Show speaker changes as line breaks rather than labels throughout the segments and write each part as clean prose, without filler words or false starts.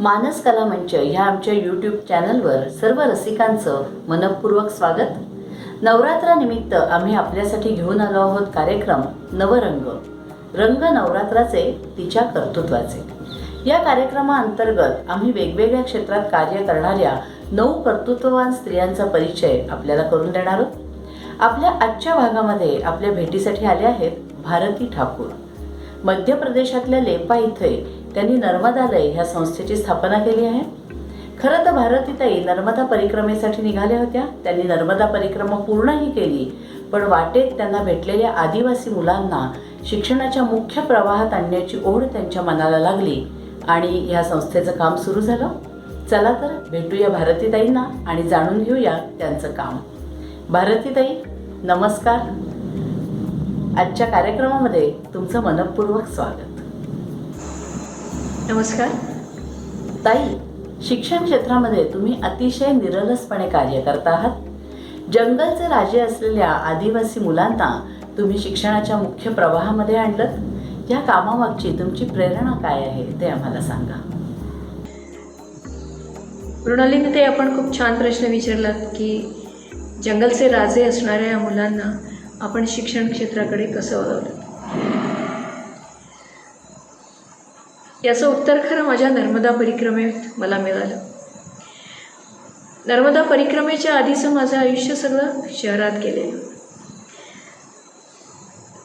मानस कला मंच ह्या आमच्या यूट्यूब चॅनलवर सर्व रसिकांचं मनपूर्वक स्वागत. नवरात्रानिमित्त आम्ही आपल्यासाठी घेऊन आलो आहोत कार्यक्रम नवरंग. रंग नवरात्राचे तिच्या कर्तृत्वाचे. या कार्यक्रमाअंतर्गत आम्ही वेगवेगळ्या क्षेत्रात कार्य करणाऱ्या 9 कर्तृत्ववान स्त्रियांचा परिचय आपल्याला करून देणार आहोत. आपल्या आजच्या भागामध्ये आपल्या भेटीसाठी आले आहेत भारती ठाकूर. मध्य प्रदेशातल्या लेपा इथे त्यांनी नर्मदालय ह्या संस्थेची स्थापना केली आहे. खरं तर भारतीताई नर्मदा परिक्रमेसाठी निघाल्या होत्या. त्यांनी नर्मदा परिक्रमा पूर्णही केली, पण वाटेत त्यांना भेटलेल्या आदिवासी मुलांना शिक्षणाच्या मुख्य प्रवाहात आणण्याची ओढ त्यांच्या मनाला लागली आणि ह्या संस्थेचं काम सुरू झालं. चला तर भेटूया भारतीताईंना आणि जाणून घेऊया त्यांचं काम. भारतीताई नमस्कार. आजच्या कार्यक्रमामध्ये तुमचं मनपूर्वक स्वागत.
नमस्कार
ताई, शिक्षण क्षेत्रामध्ये तुम्ही अतिशय निरलसपणे कार्य करत आहात. जंगलचे राजे असलेल्या आदिवासी मुलांना तुम्ही शिक्षणाच्या मुख्य प्रवाहामध्ये आणलं. या कामामागची तुमची प्रेरणा काय आहे ते आम्हाला सांगा.
मृणालिनी, ते आपण खूप छान प्रश्न विचारलात की जंगलचे राजे असणाऱ्या या मुलांना आपण शिक्षण क्षेत्राकडे कसं वळवलं. याचं उत्तर खरं माझ्या नर्मदा परिक्रमेत मला मिळालं. नर्मदा परिक्रमेच्या आधीचं माझं आयुष्य सगळं शहरात गेलेलं.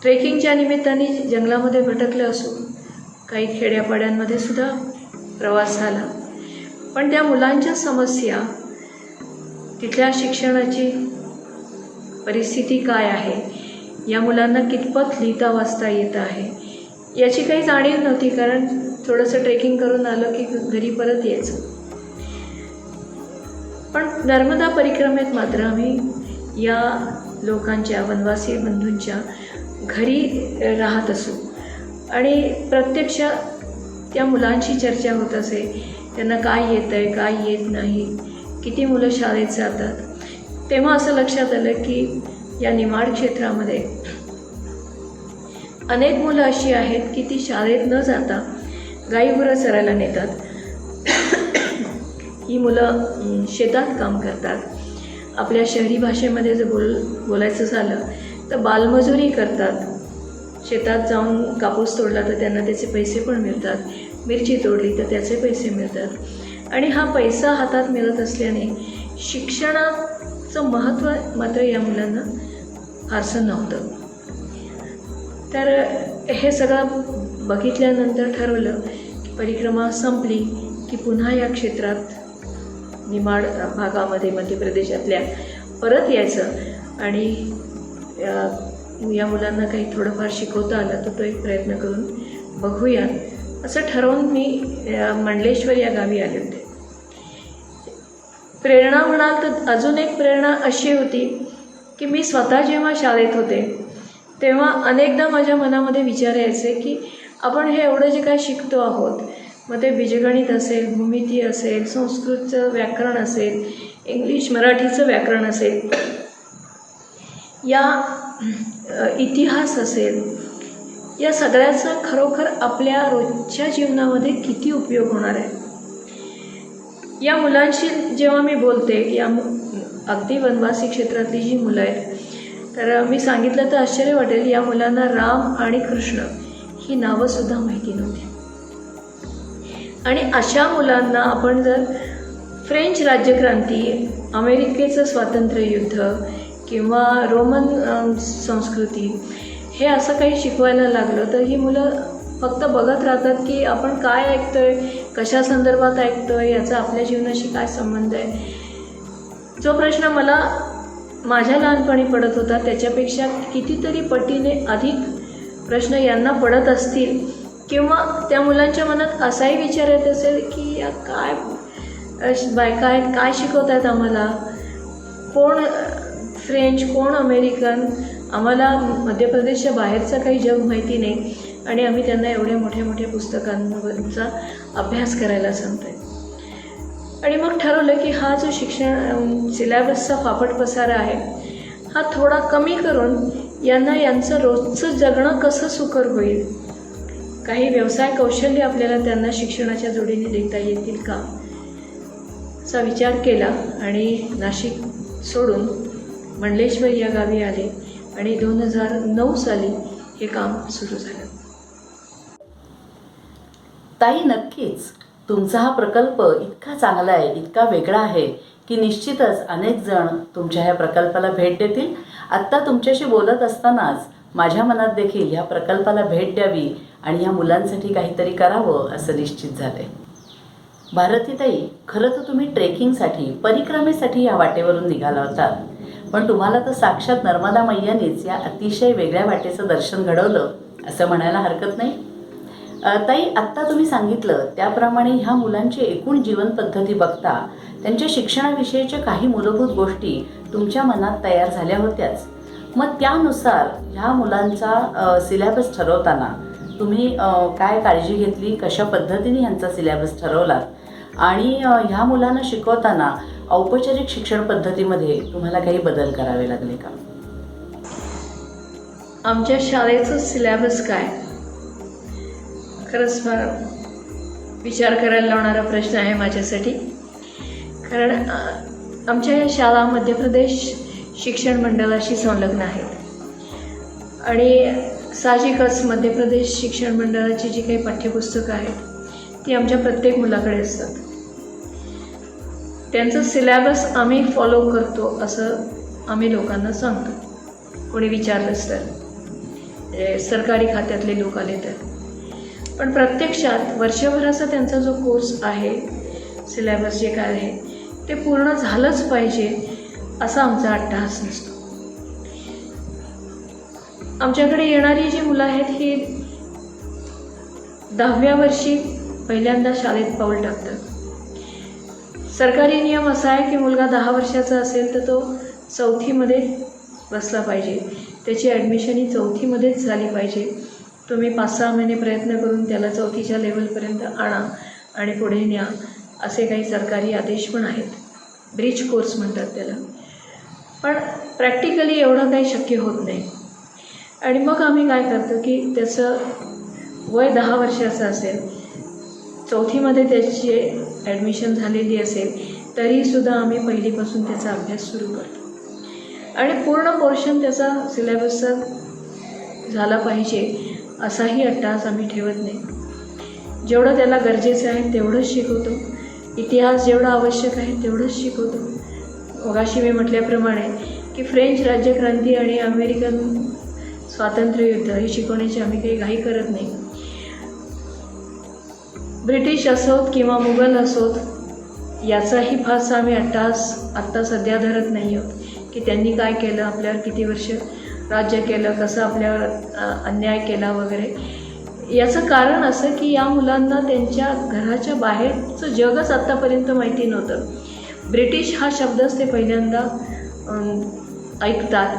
ट्रेकिंगच्या निमित्ताने जंगलामध्ये भटकलं असून काही खेड्यापाड्यांमध्ये सुद्धा प्रवास झाला, पण त्या मुलांच्या समस्या, तिथल्या शिक्षणाची परिस्थिती काय आहे, या मुलांना कितपत लिहिता वाचता येत आहे याची काही जाणीव नव्हती. कारण थोडंसं ट्रेकिंग करून आलं की घरी परत यायचं. पण नर्मदा परिक्रमेत मात्र आम्ही या लोकांच्या, वनवासी बंधूंच्या घरी राहत असू आणि प्रत्यक्ष त्या मुलांशी चर्चा होत असे. त्यांना काय येतं आहे, काय येत नाही, किती मुलं शाळेत जातात. तेव्हा असं लक्षात आलं की या निमाड क्षेत्रामध्ये अनेक मुलं अशी आहेत की ती शाळेत न जाता गाईगुरं चरायला नेतात. ही मुलं शेतात काम करतात. आपल्या शहरी भाषेमध्ये जर बोलायचं झालं तर बालमजुरी करतात. शेतात जाऊन कापूस तोडला तर त्यांना त्याचे पैसे पण मिळतात, मिरची तोडली तर त्याचे पैसे मिळतात. आणि हा पैसा हातात मिळत असल्याने शिक्षणाचं महत्त्व मात्र या मुलांना फारसं नव्हतं. तर हे सगळं बघितल्यानंतर ठरवलं की परिक्रमा संपली की पुन्हा या क्षेत्रात निमाड भागामध्ये मध्य प्रदेशातल्या परत यायचं आणि या मुलांना काही थोडंफार शिकवता आलं तर तो एक प्रयत्न करून बघूया असं ठरवून मी मंडलेश्वर या गावी आले होते. प्रेरणा म्हणाल तर अजून एक प्रेरणा अशी होती की मी स्वतः जेव्हा शाळेत होते तेव्हा अनेकदा माझ्या मनामध्ये विचार यायचे की आपण हे एवढं जे काय शिकतो आहोत, मग ते बीजगणित असेल, भूमिती असेल, संस्कृतचं व्याकरण असेल, इंग्लिश मराठीचं व्याकरण असेल, या इतिहास असेल, या सगळ्याचा खरोखर आपल्या रोजच्या जीवनामध्ये किती उपयोग होणार आहे. या मुलांशी जेव्हा मी बोलते, या अगदी वनवासी क्षेत्रातली जी मुलं आहेत, तर मी सांगितलं तर आश्चर्य वाटेल, या मुलांना राम आणि कृष्ण ही नावंसुद्धा माहिती नव्हती. आणि अशा मुलांना आपण जर फ्रेंच राज्यक्रांती, अमेरिकेचं स्वातंत्र्ययुद्ध किंवा रोमन संस्कृती हे असं काही शिकवायला लागलं तर ही मुलं फक्त बघत राहतात की आपण काय ऐकतोय, कशा संदर्भात ऐकतोय, याचा आपल्या जीवनाशी काय संबंध आहे. जो प्रश्न मला माझ्या लहानपणी पडत होता त्याच्यापेक्षा कितीतरी पटीने अधिक प्रश्न यांना पडत असतील किंवा त्या मुलांच्या मनात असाही विचार येत असेल की या काय बायका आहेत, काय शिकवत आहेत आम्हाला, कोण फ्रेंच, कोण अमेरिकन, आम्हाला मध्य प्रदेशच्या बाहेरचं काही जग माहिती नाही आणि आम्ही त्यांना एवढ्या मोठ्या मोठ्या पुस्तकांवरचा अभ्यास करायला सांगतो आहे. आणि मग ठरवलं की हा जो शिक्षण सिलॅबसचा फापट पसारा आहे हा थोडा कमी करून यांना यांचं रोजचं जगणं कसं सुकर होईल काही व्यवसाय कौशल्य आपल्याला त्यांना शिक्षणाच्या जोडीने देता येतील का असा विचार केला आणि नाशिक सोडून मंडलेश्वर या गावी आले आणि 2009 साली हे काम सुरू झालं.
ताई, नक्कीच तुमचा हा प्रकल्प इतका चांगला आहे, इतका वेगळा आहे की निश्चितच अनेक जण तुमच्या ह्या प्रकल्पाला भेट देतील. आत्ता तुमच्याशी बोलत असतानाच माझ्या मनात देखील ह्या प्रकल्पाला भेट द्यावी आणि ह्या मुलांसाठी काहीतरी करावं असं निश्चित झालंय. भारतीताई, खरं तर तुम्ही ट्रेकिंगसाठी, परिक्रमेसाठी या वाटेवरून निघाला होतात, पण तुम्हाला तर साक्षात नर्मदा मैयानीच या अतिशय वेगळ्या वाटेचं दर्शन घडवलं असं म्हणायला हरकत नाही. ताई, आत्ता तुम्ही सांगितलं त्याप्रमाणे ह्या मुलांची एकूण जीवनपद्धती बघता त्यांच्या शिक्षणाविषयीच्या काही मूलभूत गोष्टी तुमच्या मनात तयार झाल्या होत्याच. मग त्यानुसार ह्या मुलांचा सिलेबस ठरवताना तुम्ही काय काळजी घेतली, कशा पद्धतीने ह्यांचा सिलेबस ठरवलात आणि ह्या मुलांना शिकवताना औपचारिक शिक्षण पद्धतीमध्ये तुम्हाला काही बदल करावे लागले का?
आमच्या शाळेचं सिलेबस काय, खरंच फार विचार करायला लावणारा प्रश्न आहे माझ्यासाठी. कारण आमच्या या शाळा मध्य प्रदेश शिक्षण मंडळाशी संलग्न आहेत आणि साहजिकच मध्य प्रदेश शिक्षण मंडळाची जी काही पाठ्यपुस्तकं आहेत ती आमच्या प्रत्येक मुलाकडे असतात. त्यांचं सिलेबस आम्ही फॉलो करतो असं आम्ही लोकांना सांगतो, कोणी विचारलंच तर, सरकारी खात्यातले लोक आले तर. पण प्रत्यक्षात वर्षभराचा त्यांचा जो कोर्स आहे, सिलेबस जे काय आहे ते पूर्ण झालंच पाहिजे असा आमचा अट्टहास नसतो. आमच्याकडे येणारी जी मुलं आहेत ही 10व्या वर्षी पहिल्यांदा शाळेत पाऊल टाकतात. सरकारी नियम असा आहे की मुलगा 10 वर्षाचा असेल तर तो 4थीमध्ये बसला पाहिजे, त्याची ॲडमिशन ही 4थीमध्येच झाली पाहिजे. तुम्ही 5-6 महिने प्रयत्न करून त्याला 4थीच्या लेवलपर्यंत आणा आणि पुढे न्या, असे काही सरकारी आदेश पण आहेत. ब्रिज कोर्स म्हणतात त्याला. पण प्रॅक्टिकली एवढं काही शक्य होत नाही. आणि मग आम्ही काय करतो की त्याचं वय 10 वर्षाचं असेल, 4थीमध्ये त्याची ॲडमिशन झालेली असेल, तरीसुद्धा आम्ही पहिलीपासून त्याचा अभ्यास सुरू करतो आणि पूर्ण पोर्शन त्याचा सिलेबसचा झाला पाहिजे असाही अट्टाहास आम्ही ठेवत नाही. जेवढं त्याला गरजेचं आहे तेवढंच शिकवतो. इतिहास जेवढा आवश्यक आहे तेवढंच शिकवतो. मगाशी मी म्हटल्याप्रमाणे की फ्रेंच राज्यक्रांती आणि अमेरिकन स्वातंत्र्ययुद्ध हे शिकवण्याची आम्ही काही घाई करत नाही. ब्रिटिश असोत किंवा मुघल असोत याचाही फारसा आम्ही अट्टाहास आत्ता सध्या धरत नाही आहोत की त्यांनी काय केलं, आपल्यावर किती वर्ष राज्य केलं, कसं आपल्यावर अन्याय केला वगैरे. याचं कारण असं की या मुलांना त्यांच्या घराच्या बाहेरचं जगच आत्तापर्यंत माहिती नव्हतं. ब्रिटिश हा शब्दच ते पहिल्यांदा ऐकतात.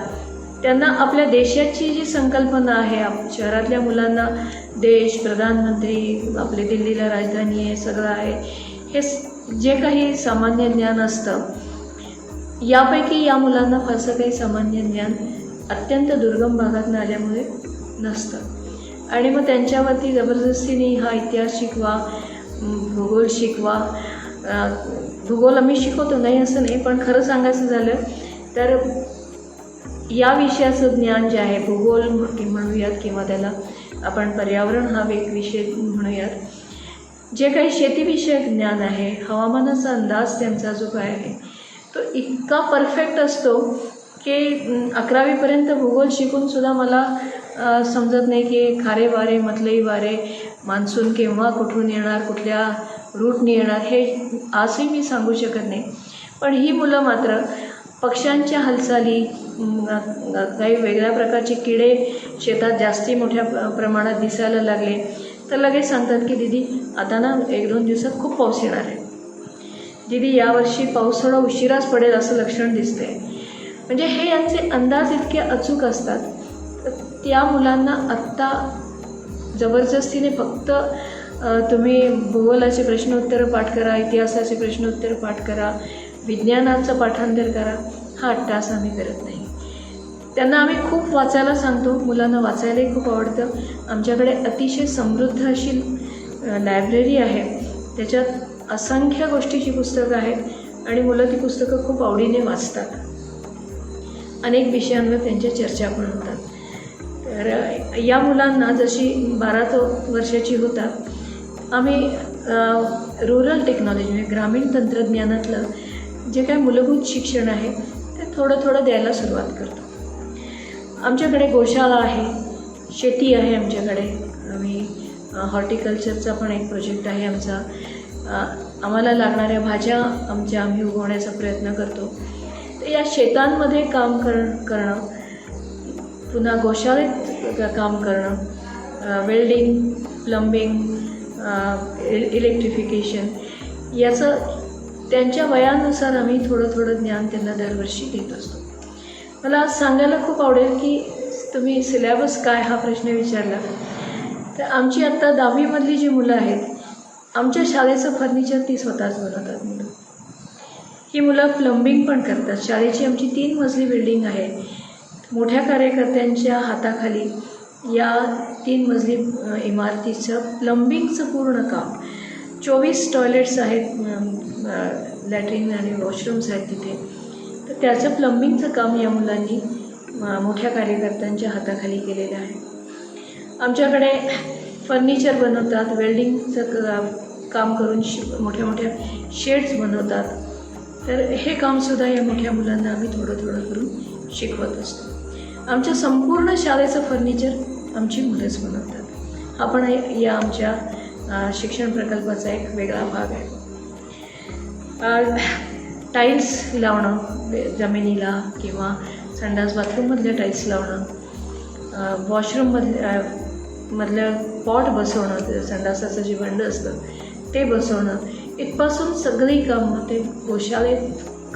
त्यांना आपल्या देशाची जी संकल्पना आहे, शहरातल्या मुलांना देश, प्रधानमंत्री, आपले दिल्लीला राजधानी आहे, सगळं आहे, हे जे काही सामान्य ज्ञान असतं यापैकी या मुलांना फारसं काही सामान्य ज्ञान अत्यंत दुर्गम भागातून आल्यामुळे नसतं. आणि मग त्यांच्यावरती जबरदस्तीने हा इतिहास शिकवा, भूगोल शिकवा. भूगोल आम्ही शिकवतो, नाही असं नाही, पण खरं सांगायचं झालं तर या विषयाचं ज्ञान जे आहे, भूगोल म्हणूयात किंवा त्याला आपण पर्यावरण हा एक विषय म्हणूयात, जे काही शेतीविषयक ज्ञान आहे, हवामानाचा अंदाज त्यांचा जो काय आहे तो इतका परफेक्ट असतो की 11वीपर्यंत भूगोल शिकूनसुद्धा मला समजत नाही की खारे वारे, मतलई वारे, मान्सून केव्हा कुठून येणार, कुठल्या रूटने येणार, हे आजही मी सांगू शकत नाही. पण ही मुलं मात्र पक्ष्यांच्या हालचाली, काही वेगळ्या प्रकारचे किडे शेतात जास्ती मोठ्या प्रमाणात दिसायला लागले तर लगेच सांगतात की दीदी आता ना 1-2 दिवसात खूप पाऊस येणार आहे, दीदी यावर्षी पाऊस थोडा उशिराच पडेल असं लक्षण दिसते. म्हणजे हे यांचे अंदाज इतके अचूक असतात. त्या मुलांना आत्ता जबरदस्तीने फक्त तुम्ही भूगोलाचे प्रश्नोत्तरं पाठ करा, इतिहासाचे प्रश्नोत्तरं पाठ करा, विज्ञानाचं पाठांतर करा, हा अट्टाहास आम्ही करत नाही. त्यांना आम्ही खूप वाचायला सांगतो. मुलांना वाचायलाही खूप आवडतं. आमच्याकडे अतिशय समृद्ध अशी लायब्ररी आहे. त्याच्यात असंख्य गोष्टीची पुस्तकं आहेत आणि मुलं ती पुस्तकं खूप आवडीने वाचतात. अनेक विषयांवर त्यांच्या चर्चा पण होतात. तर या मुलांना जशी 12 वर्षाची होतात आम्ही रुरल टेक्नॉलॉजी म्हणजे ग्रामीण तंत्रज्ञानातलं जे काही मूलभूत शिक्षण आहे ते थोडं थोडं द्यायला सुरुवात करतो. आमच्याकडे गोशाळा आहे, शेती आहे आमच्याकडे. आम्ही हॉर्टिकल्चरचा पण एक प्रोजेक्ट आहे आमचा. आम्हाला लागणाऱ्या भाज्या आम्ही उगवण्याचा प्रयत्न करतो. तर या शेतांमध्ये काम करणं, पुन्हा गोशाळेत काम करणं, वेल्डिंग, प्लंबिंग, इलेक्ट्रिफिकेशन याचं त्यांच्या वयानुसार आम्ही थोडं थोडं ज्ञान त्यांना दरवर्षी देत असतो. मला आज सांगायला खूप आवडेल की तुम्ही सिलेबस काय हा प्रश्न विचारला. तर आमची आत्ता 10वीमधली जी मुलं आहेत, आमच्या शाळेचं फर्निचर ती स्वतःच बनवतात मुलं. ही मुलं प्लंबिंग पण करतात. शाळेची आमची 3 मजली बिल्डिंग आहे. मोठ्या कार्यकर्त्यांच्या हाताखाली या 3 मजली इमारतीचं प्लंबिंगचं पूर्ण काम. 24 टॉयलेट्स आहेत, लॅट्रिन आणि वॉशरूम्स आहेत तिथे. तर त्याचं प्लंबिंगचं काम या मुलांनी मोठ्या कार्यकर्त्यांच्या हाताखाली केलेलं आहे. आमच्याकडे फर्निचर बनवतात, वेल्डिंगचं काम करून मोठ्या मोठ्या शेड्स बनवतात. तर हे कामसुद्धा या मोठ्या मुलांना आम्ही थोडं थोडं करून शिकवत असतो. आमच्या संपूर्ण शाळेचं फर्निचर आमची मुलंच बनवतात. हा पण या आमच्या शिक्षण प्रकल्पाचा एक वेगळा भाग आहे. टाईल्स लावणं जमिनीला किंवा संडास बाथरूममधल्या टाईल्स लावणं, वॉशरूममधलं पॉट बसवणं, संडासाचं जे भांडं असतं ते बसवणं, इथपासून सगळी कामं ते गोशाळेत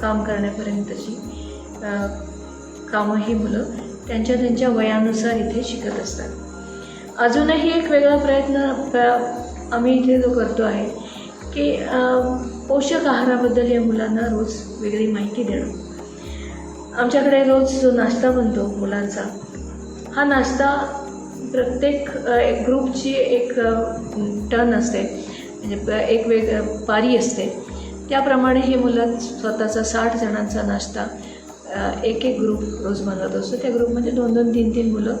काम करण्यापर्यंतची कामं ही मुलं त्यांच्या वयानुसार इथे शिकत असतात. अजूनही एक वेगळा प्रयत्न आम्ही इथे जो करतो आहे की पोषक आहाराबद्दल या मुलांना रोज वेगळी माहिती देणं. आमच्याकडे रोज जो नाश्ता बनतो मुलांचा, हा नाश्ता प्रत्येक ग्रुपची एक टर्न असते, म्हणजे एक पारी असते. त्याप्रमाणे हे मुलं स्वतःचा 60 जणांचा नाश्ता एक ग्रुप रोज बनवत असतो. त्या ग्रुपमध्ये 2-2, 3-3 मुलं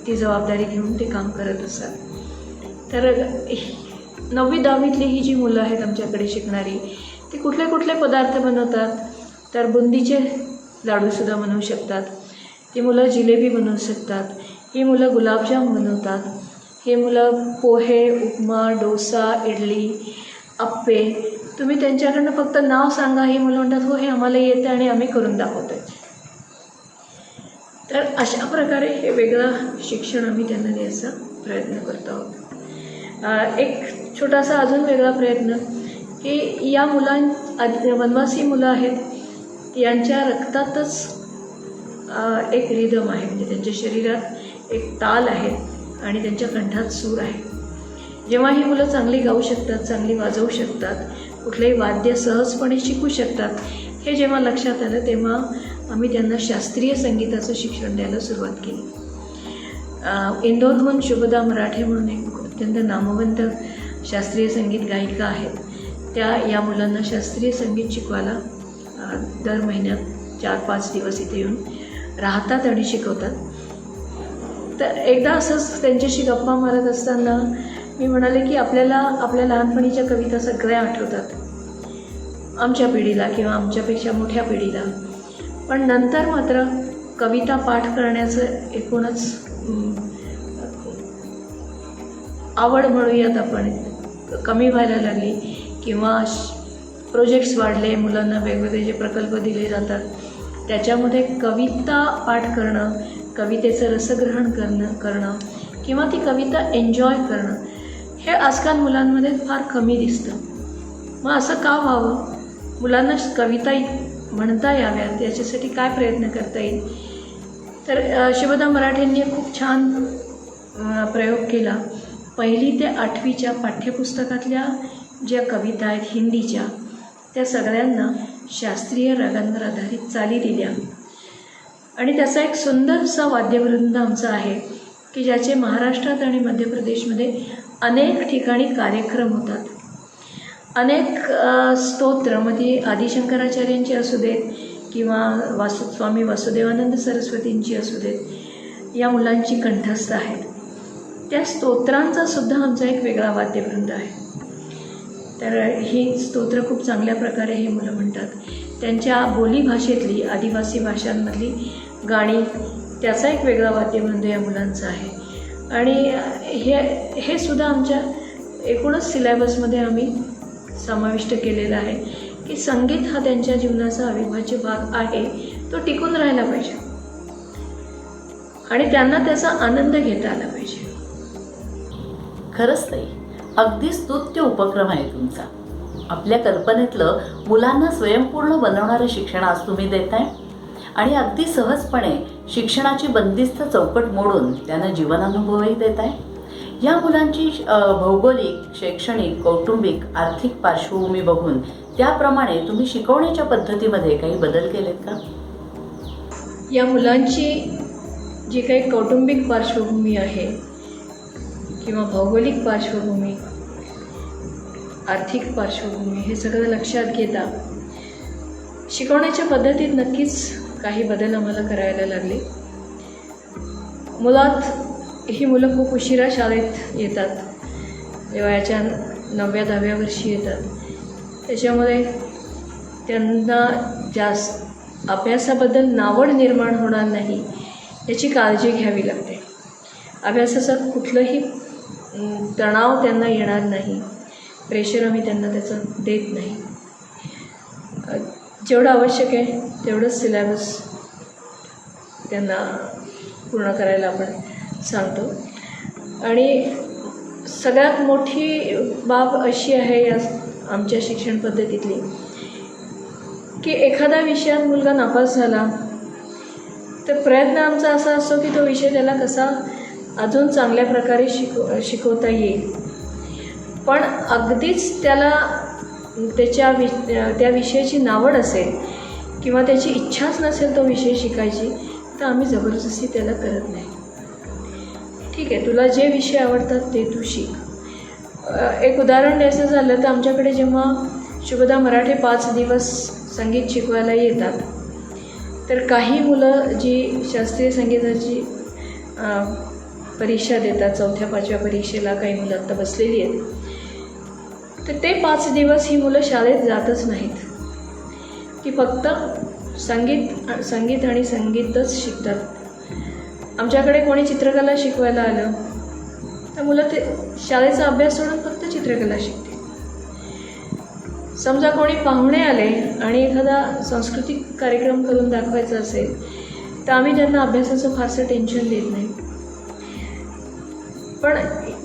ती जबाबदारी घेऊन ते काम करत असतात. तर 9वी-10वीतली ही जी मुलं आहेत आमच्याकडे शिकणारी, ती कुठले कुठले पदार्थ बनवतात. तर बुंदीचे लाडूसुद्धा बनवू शकतात. ती मुलं जिलेबी बनवू शकतात. ही मुलं गुलाबजाम बनवतात. हे मुलं पोहे, उपमा, डोसा, इडली, अप्पे, तुम्ही त्यांच्याकडनं फक्त नाव सांगा, ही मुलं म्हणतात हो हे आम्हाला येतं आणि आम्ही करून दाखवतो आहे. तर अशा प्रकारे हे वेगळं शिक्षण आम्ही त्यांना द्यायचा प्रयत्न करतो आहोत. एक छोटासा अजून वेगळा प्रयत्न की या वनवासी मुलं आहेत, यांच्या रक्तातच एक रिदम आहे, म्हणजे त्यांच्या शरीरात एक ताल आहे आणि त्यांच्या कंठात सूर आहे. जेव्हा ही मुलं चांगली गाऊ शकतात, चांगली वाजवू शकतात, कुठलंही वाद्य सहजपणे शिकू शकतात, हे जेव्हा लक्षात आलं तेव्हा आम्ही त्यांना शास्त्रीय संगीताचं शिक्षण द्यायला सुरुवात केली. इंदोरहून शुभदा मराठे म्हणून एक अत्यंत नामवंत शास्त्रीय संगीत गायिका आहेत. त्या या मुलांना शास्त्रीय संगीत शिकवायला दर महिन्यात 4-5 दिवस इथे येऊन राहतात आणि शिकवतात. तर एकदा असंच त्यांच्याशी गप्पा मारत असताना मी म्हणाले की आपल्याला आपल्या लहानपणीच्या कविता सगळ्या आठवतात आमच्या पिढीला किंवा आमच्यापेक्षा मोठ्या पिढीला, पण नंतर मात्र कविता पाठ करण्याचं एकूणच आवड म्हणूयात आपण कमी व्हायला लागली किंवा प्रोजेक्ट्स वाढले, मुलांना वेगवेगळे जे प्रकल्प दिले जातात त्याच्यामध्ये कविता पाठ करणं, कवितेचं रसग्रहण करणं किंवा ती कविता एन्जॉय करणं हे आजकाल मुलांमध्ये फार कमी दिसतं. मग असं का व्हावं? मुलांना कविता म्हणता याव्यात याच्यासाठी काय प्रयत्न करता येईल? तर शुभदा मराठेंनी खूप छान प्रयोग केला. 1ली ते 8वीच्या पाठ्यपुस्तकातल्या ज्या कविता आहेत हिंदीच्या, त्या सगळ्यांना शास्त्रीय रागांवर आधारित चाली दिल्या आणि त्याचा एक सुंदरसा वाद्यवृंद आमचा आहे की ज्याचे महाराष्ट्रात आणि मध्य प्रदेशमध्ये अनेक ठिकाणी कार्यक्रम होतात. अनेक स्तोत्र मध्ये आदिशंकराचार्यांची असू देत किंवा स्वामी वासुदेवानंद सरस्वतींची असू देत, या मुलांची कंठस्थ आहेत. त्या स्तोत्रांचा सुद्धा आमचा एक वेगळा वाद्यवृंद आहे. तर ही स्तोत्र खूप चांगल्या प्रकारे हे मुलं म्हणतात. त्यांच्या बोलीभाषेतली, आदिवासी भाषांमधली गाणी, त्याचा एक वेगळा वाद्यवृंद या मुलांचा आहे. आणि हे सुद्धा आमच्या एकूणच सिलेबसमध्ये आम्ही समाविष्ट केलेला आहे की संगीत हा त्यांच्या जीवनाचा अविभाज्य भाग आहे. तो टिकून राहायला पाहिजे आणि त्यांना त्याचा आनंद घेता आला पाहिजे.
खरंच ताई, अगदी स्तुत्य उपक्रम आहे तुमचा. आपल्या कल्पनेतलं मुलांना स्वयंपूर्ण बनवणारं शिक्षण आज तुम्ही देताय आणि अगदी सहजपणे शिक्षणाची बंदिस्त चौकट मोडून त्यांना जीवनानुभवही देताय. या मुलांची भौगोलिक, शैक्षणिक, कौटुंबिक, आर्थिक पार्श्वभूमी बघून त्याप्रमाणे तुम्ही शिकवण्याच्या पद्धतीमध्ये काही बदल केलेत का?
या मुलांची जी काही कौटुंबिक पार्श्वभूमी आहे किंवा भौगोलिक पार्श्वभूमी, आर्थिक पार्श्वभूमी, हे सगळं लक्षात घेता शिकवण्याच्या पद्धतीत नक्कीच काही बदल आम्हाला करायला लागले. मुळात ही मुलं खूप उशिरा शाळेत येतात, वयाच्या 9व्या-10व्या वर्षी येतात. त्याच्यामुळे त्यांना जास्त अभ्यासाबद्दल नावड निर्माण होणार नाही याची काळजी घ्यावी लागते. अभ्यासाचा कुठलंही तणाव त्यांना येणार नाही, प्रेशर आम्ही त्यांना त्याचं देत नाही. जेवढं आवश्यक आहे तेवढंच सिलेबस त्यांना पूर्ण करायला आपण सांगतो. आणि सगळ्यात मोठी बाब अशी आहे या आमच्या शिक्षण पद्धतीतली की एखादा विषयात मुलगा नापास झाला तर प्रयत्न आमचा असा असतो की तो विषय त्याला कसा अजून चांगल्या प्रकारे शिकवता येईल. पण अगदीच त्याला त्या विषयाची नावड असेल किंवा त्याची इच्छाच नसेल तो विषय शिकायची, तर आम्ही जबरदस्ती त्याला करत नाही. ठीक आहे, तुला जे विषय आवडतात ते तू शिक. एक उदाहरण द्यायचं झालं तर आमच्याकडे जेव्हा शुभदा मराठे 5 दिवस संगीत शिकवायला येतात, तर काही मुलं जी शास्त्रीय संगीताची परीक्षा देतात, 4-5व्या परीक्षेला काही मुलं आत्ता बसलेली आहेत, तर ते 5 दिवस ही मुलं शाळेत जातच नाहीत. ती फक्त संगीत आणि संगीतच शिकतात. आमच्याकडे कोणी चित्रकला शिकवायला आलं तर मुलं ते शाळेचा अभ्यास सोडून फक्त चित्रकला शिकते. समजा कोणी पाहुणे आले आणि एखादा सांस्कृतिक कार्यक्रम करून दाखवायचा असेल तर आम्ही त्यांना अभ्यासाचं फारसं टेन्शन देत नाही. पण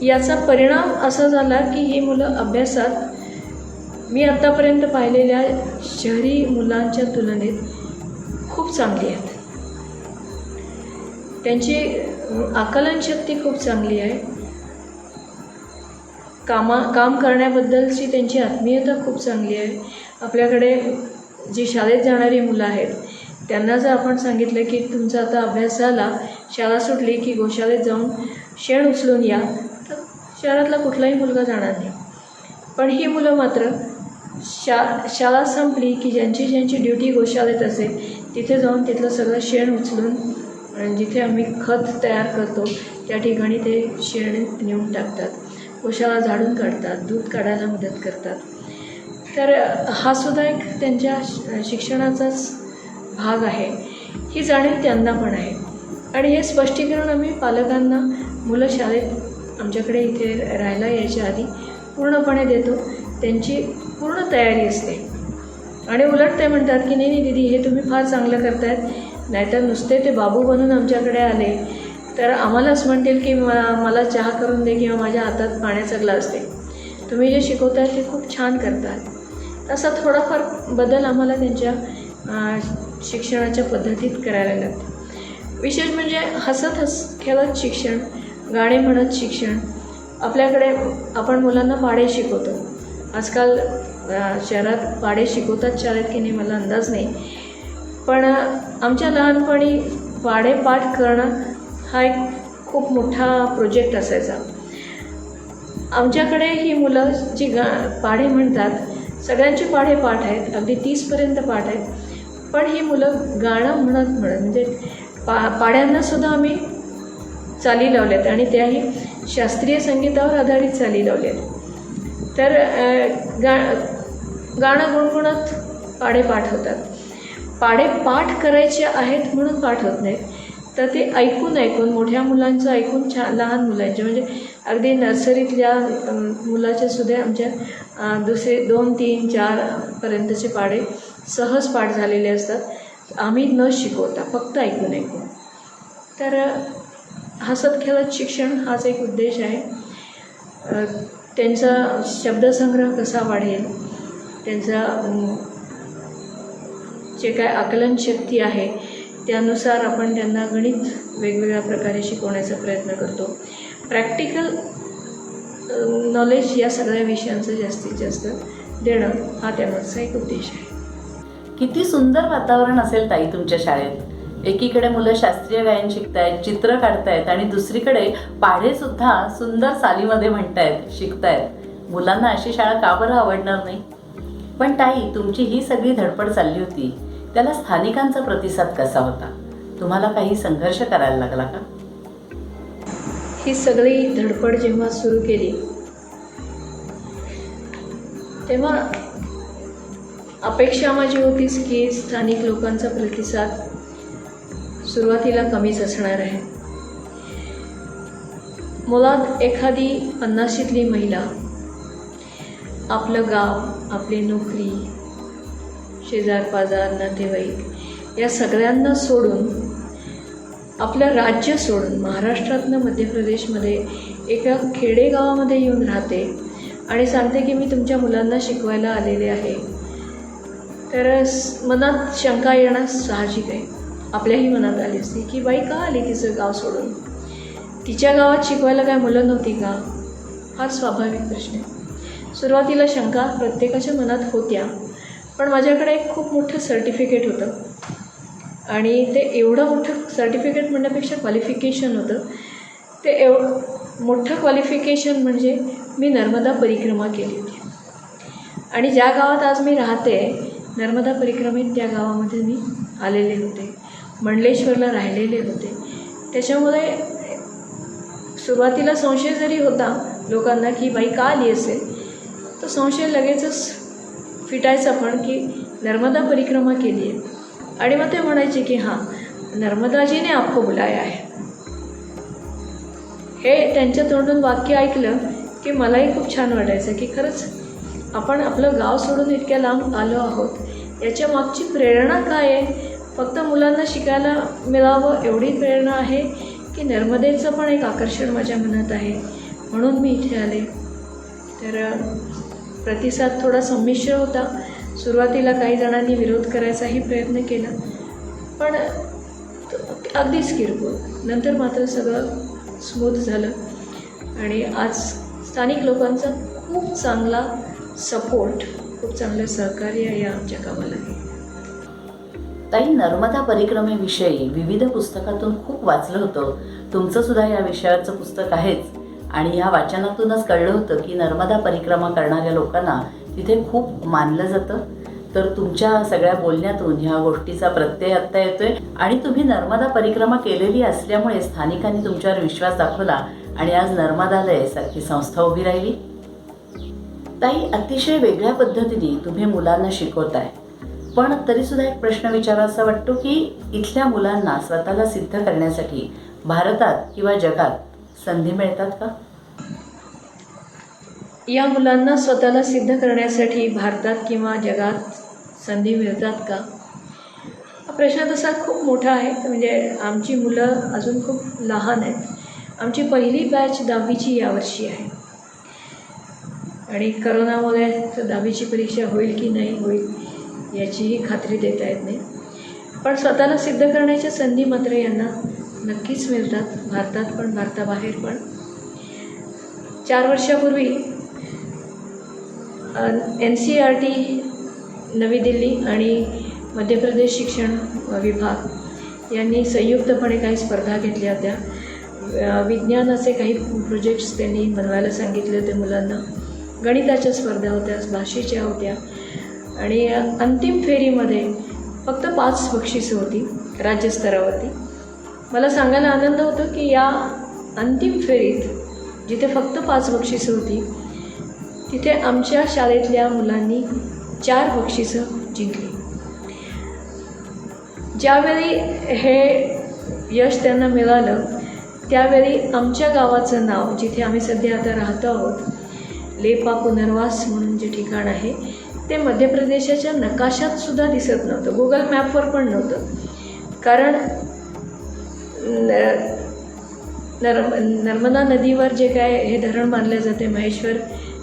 याचा परिणाम असा झाला की ही मुलं अभ्यासात मी आत्तापर्यंत पाहिलेल्या शहरी मुलांच्या तुलनेत खूप चांगली आहेत. त्यांची आकलनशक्ती खूप चांगली आहे. काम करण्याबद्दलची त्यांची आत्मीयता खूप चांगली आहे. आपल्याकडे जी शाळेत जाणारी मुलं आहेत त्यांना जर आपण सांगितलं की तुमचा आता अभ्यास झाला, शाळा सुटली की गोशाळेत जाऊन शेण उचलून या, तर शहरातला कुठलाही मुलगा जाणार नाही. पण ही मुलं मात्र शाळा संपली की ज्यांची ड्युटी गोशाळेत असेल तिथे जाऊन तिथलं सगळं शेण उचलून जिथे आम्ही खत तयार करतो त्या ठिकाणी ते शेण नेऊन टाकतात, गोशाळा झाडून काढतात, दूध काढायला मदत करतात. तर हा सुद्धा एक त्यांच्या शिक्षणाचाच भाग आहे. ही जाणीव त्यांना पण आहे. आणि हे स्पष्टीकरण आम्ही पालकांना मुलं शाळेत आमच्याकडे इथे राहायला यायच्या आधी पूर्णपणे देतो. त्यांची पूर्ण तयारी असते आणि उलट ते म्हणतात की नाही दीदी हे तुम्ही फार चांगलं करतायत, नाहीतर नुसते ते बाबू बनून आमच्याकडे आले तर आम्हालाच म्हणतील की मला चहा करून दे किंवा माझ्या हातात पाण्याचा ग्लास दे. तुम्ही जे शिकवताय ते खूप छान करतात. असा थोडाफार बदल आम्हाला त्यांच्या शिक्षणाच्या पद्धतीत करायला लागतं. विशेष म्हणजे हसत खेळत शिक्षण, गाणे म्हणत शिक्षण. आपल्याकडे आपण मुलांना पाढे शिकवतो. आजकाल शहरात पाढे शिकवतात शाळेत की नाही मला अंदाज नाही, पण आमच्या लहानपणी पाढे पाठ करणं हा एक खूप मोठा प्रोजेक्ट असायचा. आमच्याकडे ही मुलं जी पाढे म्हणतात, सगळ्यांचे पाढे पाठ आहेत, अगदी 30पर्यंत पाठ आहेत. पण ही मुलं गाणं म्हणत म्हणजे पाढ्यांनासुद्धा आम्ही चाली लावल्यात आणि त्याही शास्त्रीय संगीतावर आधारित चाली लावल्यात. तर गाणं गुणगुणत पाढे पाठ होतात. पाढे पाठ करायचे आहेत म्हणून पाठ होत नाहीत, तर ते ऐकून मोठ्या मुलांचं ऐकून लहान मुलांचे म्हणजे अगदी नर्सरीतल्या मुलाचे सुद्धा आमच्या दुसरे 2, 3, 4पर्यंतचे पाढे सहज पाठ झालेले असतात, आम्ही न शिकवता फक्त ऐकून. तर हसत खेळत शिक्षण हाच एक उद्देश आहे. त्यांचा शब्दसंग्रह कसा वाढेल, त्यांचा जे काय आकलन शक्ती आहे त्यानुसार आपण त्यांना गणित वेगवेगळ्या प्रकारे शिकवण्याचा प्रयत्न करतो. प्रॅक्टिकल नॉलेज या सगळ्या विषयांचं जास्तीत जास्त देणं हा त्यामागचा एक उद्देश आहे.
किती सुंदर वातावरण असेल ताई तुमच्या शाळेत. एकीकडे मुलं शास्त्रीय गायन शिकतायत, चित्र काढतायत आणि दुसरीकडे पाढे सुद्धा सुंदर चालीमध्ये म्हणतायत, शिकतायत. मुलांना अशी शाळा का बरं आवडणार नाही? पण ताई, तुमची ही सगळी धडपड चालली होती, त्याला स्थानिकांचा प्रतिसाद कसा होता? तुम्हाला काही संघर्ष करायला लागला का?
ही सगळी धडपड जेव्हा सुरू केली तेव्हा अपेक्षा माझी होतीच की स्थानिक लोकांचा प्रतिसाद सुरुवातीला कमीच असणार आहे. मुळात एखादी 50शीतली महिला आपलं गाव, आपली नोकरी, शेजार-पाजार, नातेवाईक या सगळ्यांना सोडून, आपलं राज्य सोडून महाराष्ट्रातनं मध्य प्रदेशमध्ये एका खेडेगावामध्ये येऊन राहते आणि सांगते की मी तुमच्या मुलांना शिकवायला आलेले आहे. तर मनात शंका येणं साहजिक आहे. आपल्याही मनात आली असती की बाई का आली तिचं गाव सोडून? तिच्या गावात शिकवायला काय मुलं नव्हती का? फार स्वाभाविक प्रश्न आहे. सुरुवातीला शंका प्रत्येकाच्या मनात होत्या, पण माझ्याकडे एक खूप मोठं सर्टिफिकेट होतं आणि ते एवढं मोठं सर्टिफिकेट म्हणण्यापेक्षा क्वालिफिकेशन होतं. ते मोठं क्वालिफिकेशन म्हणजे मी नर्मदा परिक्रमा केली होती आणि ज्या गावात आज मी राहते नर्मदा परिक्रमेत त्या गावामध्ये मी आलेले होते, मंडलेश्वरला राहिलेले होते. त्याच्यामुळे सुरुवातीला संशय जरी होता लोकांना की बाई का आली असेल, तो संशय लगेचच फिटायचा पण की नर्मदा परिक्रमा केली आहे. आणि मग ते म्हणायचे की हां, नर्मदाजी ने आपको बुलाया है. हे त्यांच्या तोंडून वाक्य ऐकलं की मलाही खूप छान वाटायचं की खरंच आपण आपलं गाव सोडून इतक्या लांब आलो आहोत. याच्या मागची प्रेरणा काय आहे? फक्त मुलांना शिकायला मिळावं एवढी प्रेरणा आहे की नर्मदेचं पण एक आकर्षण माझ्या मनात आहे, म्हणून मी इथे आले. तर प्रतिसाद थोडा संमिश्र होता. सुरुवातीला काही जणांनी विरोध करायचाही प्रयत्न केला, पण अगदीच किरकोळ. नंतर मात्र सगळं स्मूथ झालं आणि आज स्थानिक लोकांचा खूप चांगला सपोर्ट, खूप चांगलं सहकार्य या आमच्या कामाला आहे.
ताई, नर्मदा परिक्रमेविषयी विविध पुस्तकातून खूप वाचलं होतं. तुमचं सुद्धा या विषयाचं पुस्तक आहेच आणि ह्या वाचनातूनच कळलं होतं की नर्मदा परिक्रमा करणाऱ्या लोकांना तिथे खूप मानलं जातं. तर तुमच्या सगळ्या बोलण्यातून ह्या गोष्टीचा प्रत्यय आत्ता येतोय आणि तुम्ही नर्मदा परिक्रमा केलेली असल्यामुळे स्थानिकांनी तुमच्यावर विश्वास दाखवला आणि आज नर्मदालय सारखी संस्था उभी राहिली. ताई, अतिशय वेगळ्या पद्धतीने तुम्ही मुलांना शिकवताय, पण तरीसुद्धा एक प्रश्न विचारावा वाटतो की इथल्या मुलांना स्वतःला सिद्ध करण्यासाठी भारतात किंवा जगात संधी मिळतात का?
या मुलांना स्वतःला सिद्ध करण्यासाठी भारतात किंवा जगात संधी मिळतात का? हा प्रश्न तसा खूप मोठा आहे. म्हणजे आमची मुलं अजून खूप लहान आहेत. आमची पहिली बॅच 10वीची यावर्षी आहे आणि करोनामुळे 10वीची परीक्षा होईल की नाही होईल याचीही खात्री देता येत नाही. पण स्वतःला सिद्ध करण्याच्या संधी मात्र यांना नक्कीच मिळतात, भारतात पण भारताबाहेर पण. 4 वर्षापूर्वी NCERT नवी दिल्ली आणि मध्य प्रदेश शिक्षण विभाग यांनी संयुक्तपणे काही स्पर्धा घेतल्या होत्या. विज्ञानाचे काही प्रोजेक्ट्स त्यांनी बनवायला सांगितले होते मुलांना. गणिताच्या स्पर्धा होत्या, भाषेच्या होत्या आणि अंतिम फेरीमध्ये फक्त 5 बक्षिसं होती राज्यस्तरावरती. मला सांगायला आनंद होतो की या अंतिम फेरीत जिथे फक्त 5 बक्षिसं होती तिथे आमच्या शाळेतल्या मुलांनी 4 बक्षिसं जिंकली. ज्यावेळी हे यश त्यांना मिळालं त्यावेळी आमच्या गावाचं नाव, जिथे आम्ही सध्या आता राहतो आहोत, लेपा पुनर्वास म्हणून जे ठिकाण आहे ते मध्य प्रदेशाच्या नकाशात सुद्धा दिसत नव्हतं, गुगल मॅपवर पण नव्हतं. कारण नर्मदा नदीवर जे काय हे धरण बांधले जाते महेश्वर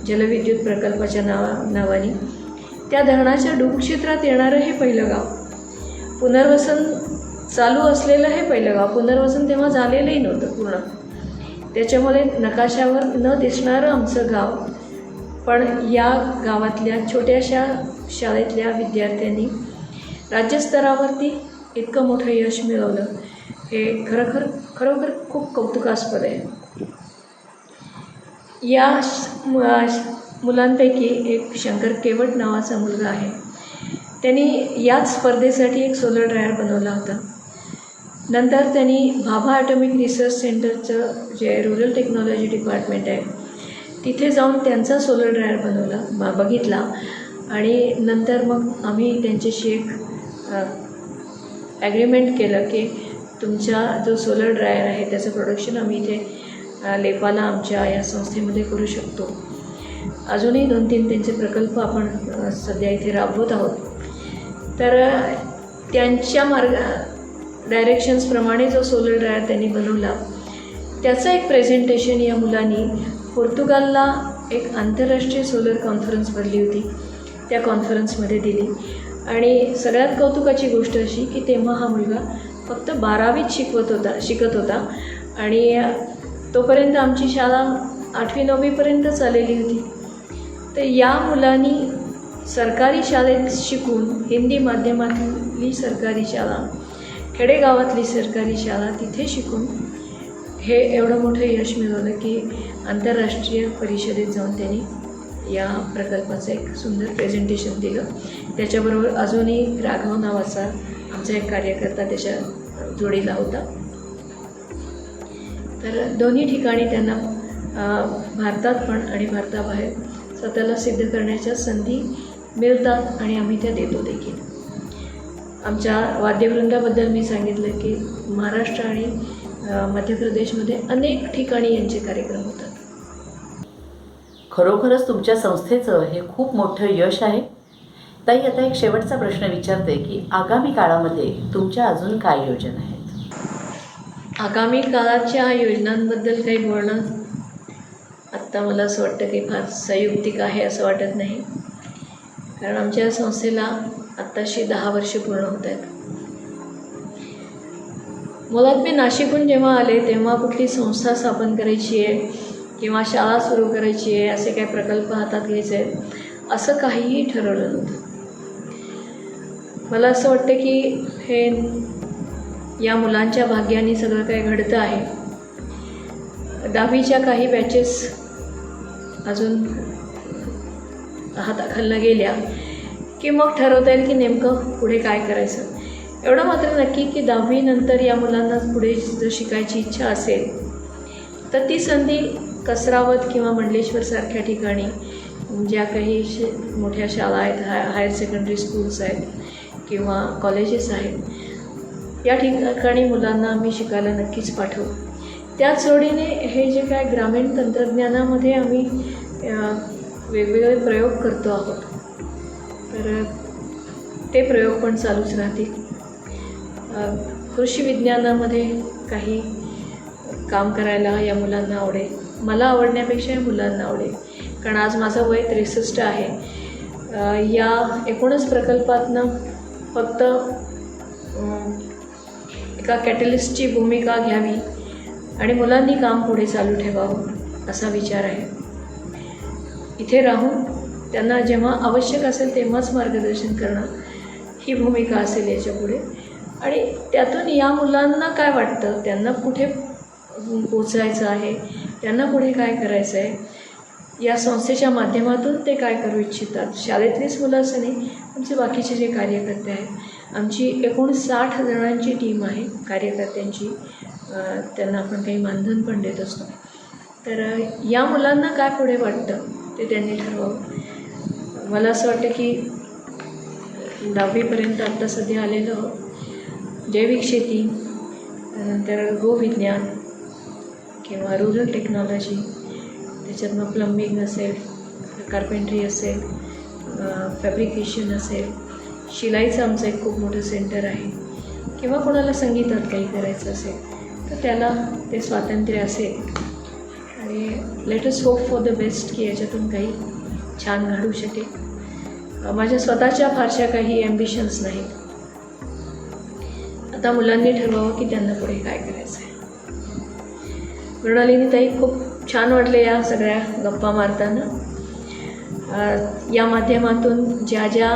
जलविद्युत प्रकल्पाच्या नावाने, त्या धरणाच्या डोंगक्षेत्रात येणारं हे पहिलं गाव, पुनर्वसन चालू असलेलं हे पहिलं गाव. पुनर्वसन तेव्हा झालेलंही नव्हतं पूर्ण, त्याच्यामुळे नकाशावर न दिसणारं आमचं गाव. पण या गावातल्या छोट्याशा शाळेतल्या विद्यार्थ्यांनी राज्यस्तरावरती इतकं मोठं यश मिळवलं, हे खरोखर खूप कौतुकास्पद आहे. या मुलांपैकी एक शंकर केवट नावाचा मुलगा आहे. त्यांनी याच स्पर्धेसाठी एक सोलर ड्रायर बनवला होता. नंतर त्यांनी भाभा ॲटॉमिक रिसर्च सेंटरचं जे रुरल टेक्नॉलॉजी डिपार्टमेंट आहे तिथे जाऊन त्यांचा सोलर ड्रायर बघितला आणि नंतर मग आम्ही त्यांच्याशी एक ॲग्रीमेंट केलं की तुमचा जो सोलर ड्रायर आहे त्याचं प्रोडक्शन आम्ही इथे लेपाला आमच्या या संस्थेमध्ये करू शकतो. अजूनही 2-3 त्यांचे प्रकल्प आपण सध्या इथे राबवत आहोत. तर त्यांच्या डायरेक्शन्सप्रमाणे जो सोलर ड्रायर त्यांनी बनवला त्याचं एक प्रेझेंटेशन या मुलांनी पोर्तुगालला एक आंतरराष्ट्रीय सोलर कॉन्फरन्स भरली होती त्या कॉन्फरन्समध्ये दिली. आणि सगळ्यात कौतुकाची गोष्ट अशी की तेव्हा हा मुलगा फक्त 12वीत शिकत होता आणि तोपर्यंत आमची शाळा 8वी-9वीपर्यंत चाललेली होती. तर या मुलांनी सरकारी शाळेत शिकून, हिंदी माध्यमातली सरकारी शाळा, खेडेगावातली सरकारी शाळा तिथे शिकून हे एवढं मोठं यश मिळवलं की आंतरराष्ट्रीय परिषदेत जाऊन त्यांनी या प्रकल्पाचं एक सुंदर प्रेझेंटेशन दिलं. त्याच्याबरोबर अजूनही राघव नावाचा आमचा एक कार्यकर्ता त्याच्या जोडीला होता. तर दोन्ही ठिकाणी त्यांना भारतात पण आणि भारताबाहेर स्वतःला सिद्ध करण्याच्या संधी मिळतात आणि आम्ही त्या देतो देखील. आमच्या वाद्यवृंदाबद्दल मी सांगितलं की महाराष्ट्र आणि मध्य प्रदेशमध्ये अनेक ठिकाणी यांचे कार्यक्रम होतात.
खरोखरच तुमच्या संस्थेचं हे खूप मोठं यश आहे. ताई, आता एक शेवटचा प्रश्न विचारते की आगामी काळामध्ये तुमच्या अजून काय योजना आहेत?
आगामी काळाच्या योजनांबद्दल काही बोलणं आत्ता मला असं वाटतं की फार संयुक्तिक आहे असं वाटत नाही. कारण आमच्या संस्थेला आत्ताशी 10 वर्षे पूर्ण होत आहेत. मुळात मी नाशिकहून जेव्हा आले तेव्हा कुठली संस्था स्थापन करायची आहे किंवा शाळा सुरू करायची आहे, असे काही प्रकल्प हातात घ्यायचे आहेत असं काहीही ठरवलं नव्हतं. मला असं वाटतं की हे या मुलांच्या भाग्याने सगळं काही घडतं आहे. 10वीच्या काही बॅचेस अजून हाताखालनं गेल्या की मग ठरवता येईल की नेमकं पुढे काय करायचं. एवढं मात्र नक्की की 10वी नंतर या मुलांना पुढे जर शिकायची इच्छा असेल तर ती संधी कसरावत किंवा मंडलेश्वरसारख्या ठिकाणी ज्या काही मोठ्या शाळा आहेत, हायर सेकंडरी स्कूल्स आहेत किंवा कॉलेजेस आहेत, या ठिकाणी मुलांना आम्ही शिकायला नक्कीच पाठवू. त्याच जोडीने हे जे काय ग्रामीण तंत्रज्ञानामध्ये आम्ही वेगवेगळे प्रयोग करतो आहोत तर ते प्रयोग पण चालूच राहतील. कृषी विज्ञानामध्ये काही काम करायला या मुलांना आवडेल. मला आवडण्यापेक्षा या मुलांना आवडेल. कारण आज माझं वय 63 आहे. या 19 प्रकल्पातनं फक्त एका कॅटलिस्टची भूमिका घ्यावी आणि मुलांनी काम पुढे चालू ठेवावं असा विचार आहे. इथे राहून त्यांना जेव्हा आवश्यक असेल तेव्हाच मार्गदर्शन करणं ही भूमिका असेल याच्यापुढे. आणि त्यातून या मुलांना काय वाटतं, त्यांना कुठे पोचायचं आहे, त्यांना पुढे काय करायचं आहे, या संस्थेच्या माध्यमातून ते काय करू इच्छितात. शाळेतलीच मुलं असं नाही, आमचे बाकीचे जे कार्यकर्ते आहेत, आमची एकूण 60 जणांची टीम आहे कार्यकर्त्यांची. त्यांना आपण काही मानधन पण देत असतो. तर या मुलांना काय पुढे वाटतं ते त्यांनी ठरवावं. मला असं वाटतं की 10वीपर्यंत आत्ता सध्या आलेलं जैविक शेती, त्यानंतर गोविज्ञान किंवा रुरल टेक्नॉलॉजी, त्याच्यात मग प्लंबिंग असेल, कार्पेंट्री असेल, फॅब्रिकेशन असेल, शिलाईचं आमचं एक खूप मोठं सेंटर आहे, किंवा कोणाला संगीतात काही करायचं असेल तर त्याला ते स्वातंत्र्य असेल. आणि let us hope for the best की याच्यातून काही छान घडू शकेल. माझ्या स्वतःच्या फारशा काही ॲम्बिशन्स नाहीत. आता मुलांनी ठरवावं की त्यांना पुढे काय करायचं आहे. मृणालिनी ताई, खूप छान वाटले या सगळ्या गप्पा मारताना. या माध्यमातून ज्या ज्या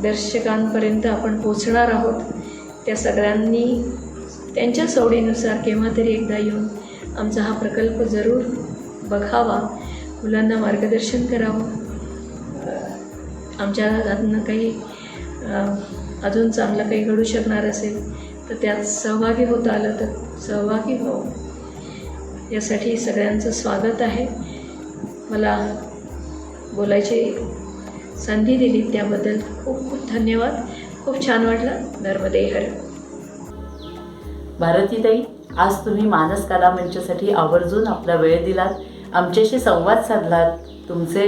दर्शकांपर्यंत आपण पोचणार आहोत त्या सगळ्यांनी त्यांच्या सवडीनुसार केव्हा तरी एकदा येऊन आमचा हा प्रकल्प जरूर बघावा, मुलांना मार्गदर्शन करावं. आमच्या हातनं काही अजून चांगलं काही घडू शकणार असेल तर त्यात सहभागी होता आलं तर सहभागी व्हावं. यासाठी सगळ्यांचं स्वागत आहे. मला बोलायची संधी दिली त्याबद्दल खूप खूप धन्यवाद. खूप छान वाटलं. नर्मदे हर.
भारतीताई, आज तुम्ही मानस कला मंचासाठी आवर्जून आपला वेळ दिलात, आमच्याशी संवाद साधलात, तुमचे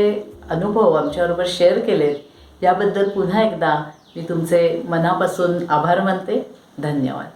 अनुभव आमच्याबरोबर शेअर केलेत. याबद्दल पुन्हा एकदा मी तुमचे मनापासून आभार मानते. धन्यवाद.